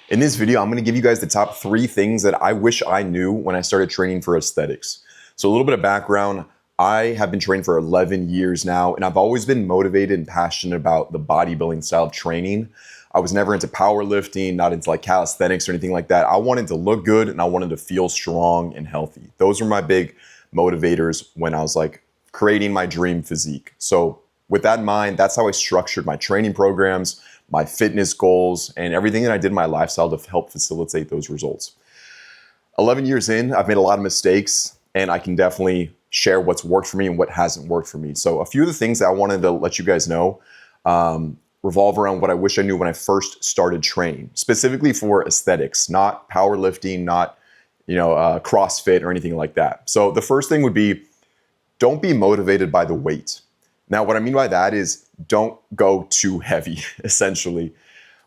In this video, I'm going to give you guys the top 3 things that I wish I knew when I started training for aesthetics. So a little bit of background, I have been training for 11 years now, and I've always been motivated and passionate about the bodybuilding style of training. I was never into powerlifting, not into like calisthenics or anything like that. I wanted to look good and I wanted to feel strong and healthy. Those were my big motivators when I was like creating my dream physique. So with that in mind, that's how I structured my training programs, my fitness goals, and everything that I did in my lifestyle to help facilitate those results. 11 years in, I've made a lot of mistakes, and I can definitely share what's worked for me and what hasn't worked for me. So a few of the things that I wanted to let you guys know revolve around what I wish I knew when I first started training, specifically for aesthetics, not powerlifting, not CrossFit or anything like that. So the first thing would be, don't be motivated by the weight. Now, what I mean by that is don't go too heavy, essentially.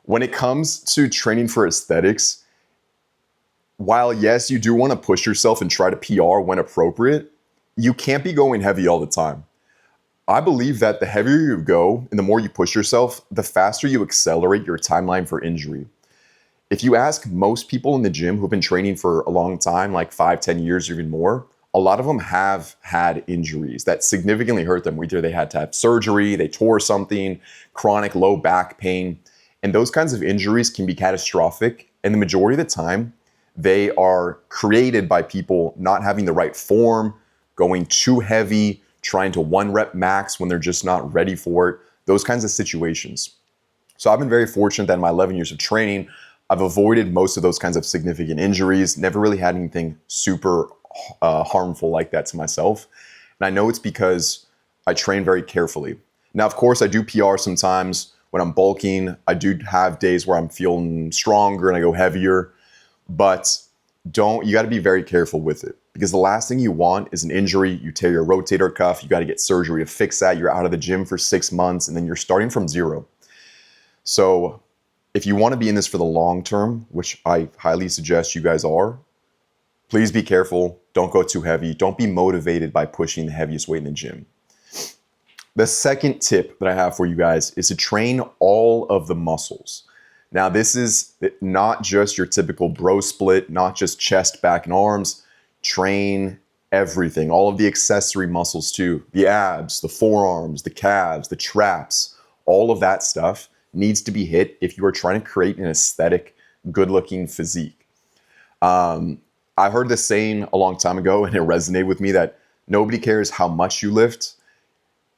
When it comes to training for aesthetics, while yes, you do want to push yourself and try to PR when appropriate, you can't be going heavy all the time. I believe that the heavier you go and the more you push yourself, the faster you accelerate your timeline for injury. If you ask most people in the gym who've been training for a long time, like 5, 10 years or even more, a lot of them have had injuries that significantly hurt them. Either they had to have surgery, they tore something, chronic low back pain. And those kinds of injuries can be catastrophic. And the majority of the time, they are created by people not having the right form, going too heavy, trying to 1 rep max when they're just not ready for it, those kinds of situations. So I've been very fortunate that in my 11 years of training, I've avoided most of those kinds of significant injuries, never really had anything super harmful like that to myself. And I know it's because I train very carefully. Now, of course, I do PR sometimes when I'm bulking. I do have days where I'm feeling stronger and I go heavier, but you got to be very careful with it, because the last thing you want is an injury. You tear your rotator cuff, you got to get surgery to fix that. You're out of the gym for 6 months and then you're starting from zero. So if you want to be in this for the long term, which I highly suggest you guys are, please be careful. Don't go too heavy. Don't be motivated by pushing the heaviest weight in the gym. The second tip that I have for you guys is to train all of the muscles. Now, this is not just your typical bro split, not just chest, back, and arms. Train everything, all of the accessory muscles too. The abs, the forearms, the calves, the traps, all of that stuff needs to be hit if you are trying to create an aesthetic, good-looking physique. I heard this saying a long time ago, and it resonated with me, that nobody cares how much you lift.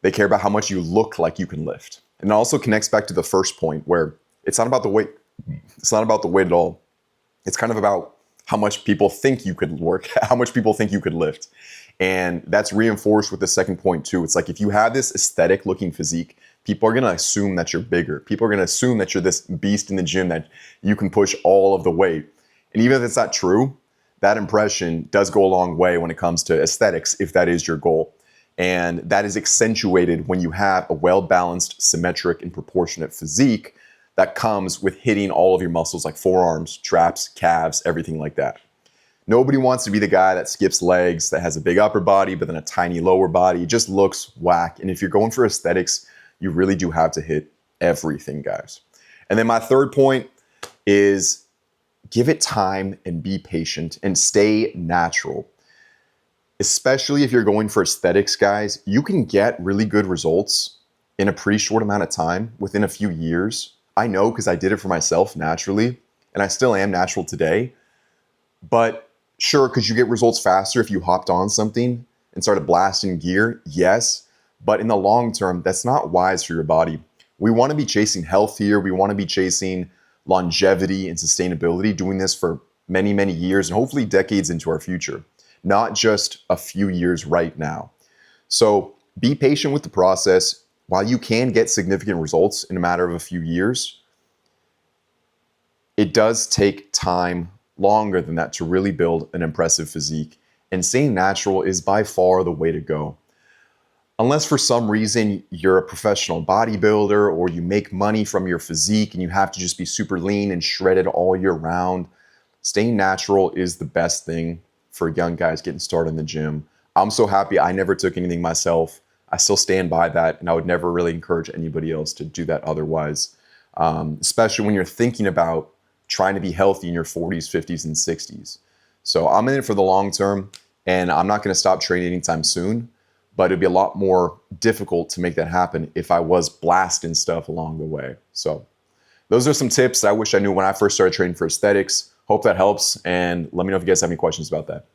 They care about how much you look like you can lift. And it also connects back to the first point, where it's not about the weight. It's not about the weight at all. It's kind of about how much people think you could work, how much people think you could lift. And that's reinforced with the second point too. It's like, if you have this aesthetic looking physique, people are going to assume that you're bigger. People are going to assume that you're this beast in the gym, that you can push all of the weight. And even if it's not true, that impression does go a long way when it comes to aesthetics, if that is your goal. And that is accentuated when you have a well-balanced, symmetric, and proportionate physique that comes with hitting all of your muscles, like forearms, traps, calves, everything like that. Nobody wants to be the guy that skips legs, that has a big upper body, but then a tiny lower body. It just looks whack. And if you're going for aesthetics, you really do have to hit everything, guys. And then my third point is, give it time and be patient and stay natural. Especially if you're going for aesthetics, guys, you can get really good results in a pretty short amount of time, within a few years. I know, because I did it for myself naturally, and I still am natural today. But sure, could you get results faster if you hopped on something and started blasting gear? Yes, but in the long term, that's not wise for your body. We want to be chasing health here. We want to be chasing longevity and sustainability, doing this for many, many years and hopefully decades into our future, not just a few years right now. So be patient with the process. While you can get significant results in a matter of a few years, it does take time, longer than that, to really build an impressive physique. And staying natural is by far the way to go. Unless for some reason you're a professional bodybuilder or you make money from your physique and you have to just be super lean and shredded all year round, staying natural is the best thing for young guys getting started in the gym. I'm so happy I never took anything myself. I still stand by that, and I would never really encourage anybody else to do that otherwise, especially when you're thinking about trying to be healthy in your 40s, 50s, and 60s. So I'm in it for the long term, and I'm not going to stop training anytime soon, but it'd be a lot more difficult to make that happen if I was blasting stuff along the way. So those are some tips that I wish I knew when I first started training for aesthetics. Hope that helps, and let me know if you guys have any questions about that.